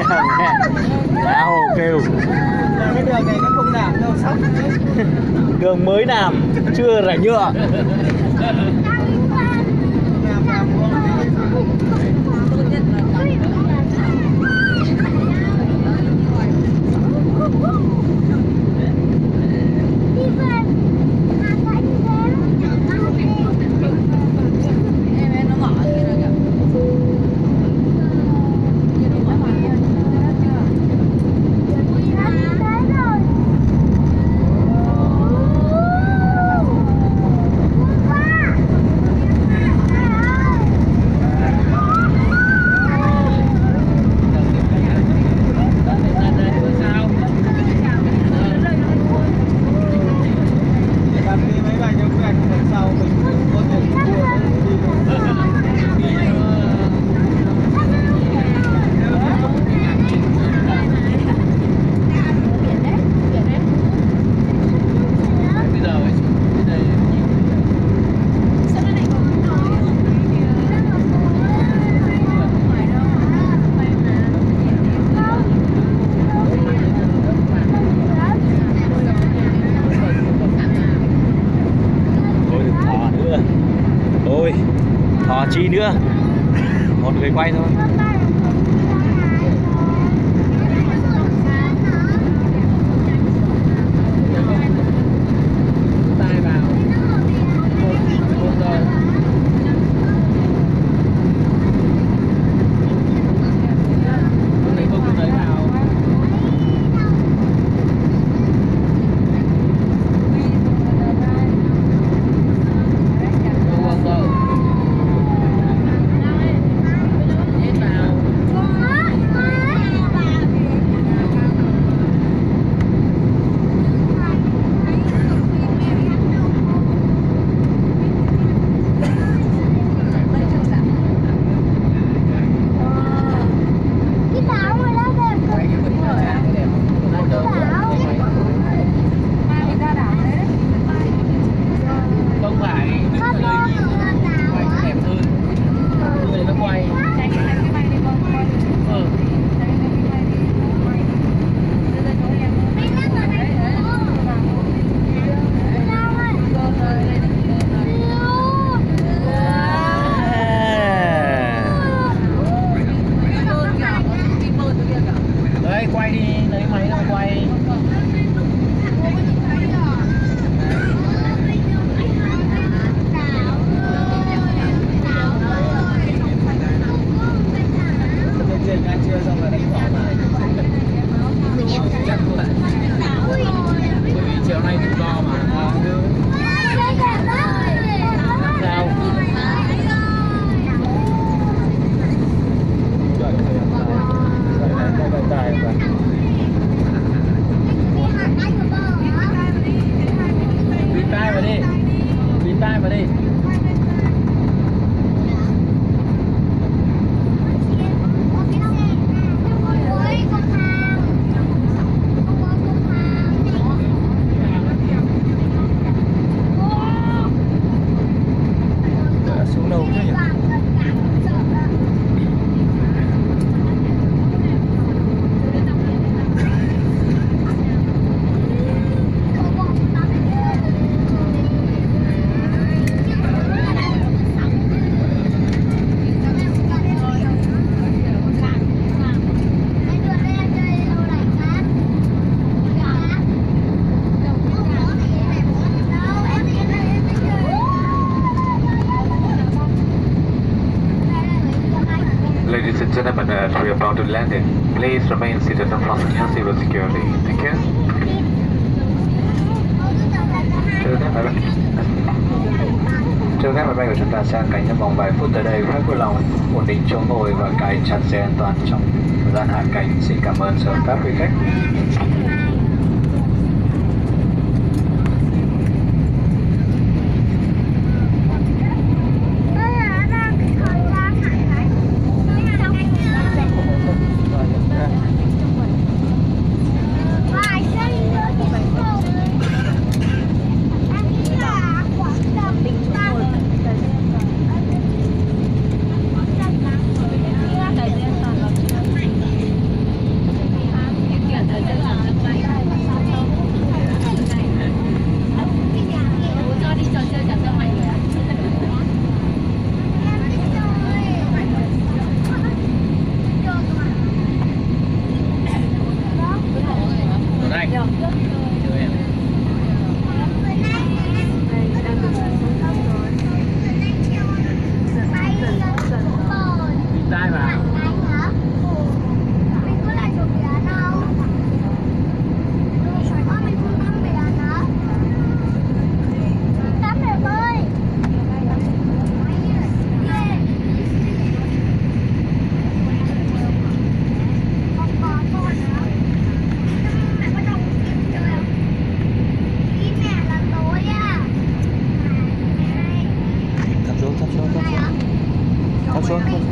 Lá Hồ kêu. Cái đường này nó không làm đâu sóc. Đường mới làm, chưa rải nhựa. Thò chi nữa, một người quay thôi. Ladies and gentlemen, as we are about to land in, please remain seated and fasten your seatbelt securely. Thank you. Cho phép máy bay của chúng ta sang cánh trong vòng vài phút tới đây. Khách vui lòng ổn định chỗ ngồi và cài chặt dây an toàn trong thời gian hạ cánh. Xin cảm ơn sự hợp tác quý khách. xuống không.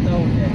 Đâu nhỉ?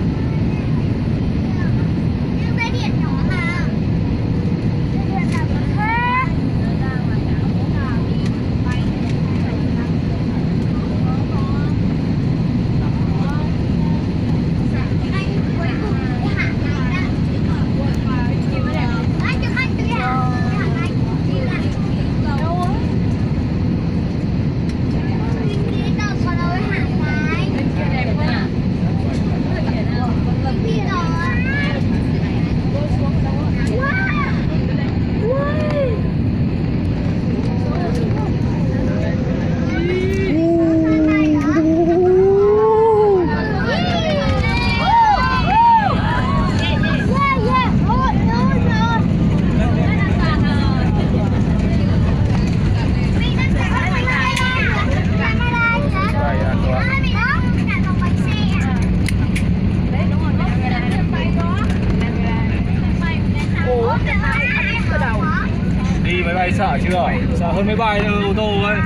Đi máy bay sợ chưa? Sợ hơn máy bay ô tô ấy.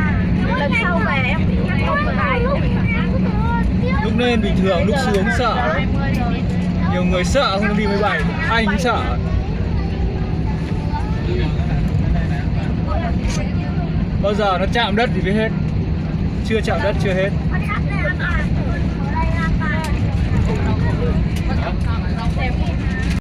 Lần sau về em không có lái. Lúc lên bình thường, lúc xuống sợ. Nhiều người sợ không đi máy bay. Anh cũng sợ. Bao giờ nó chạm đất thì mới hết. Chưa chạm đất chưa hết.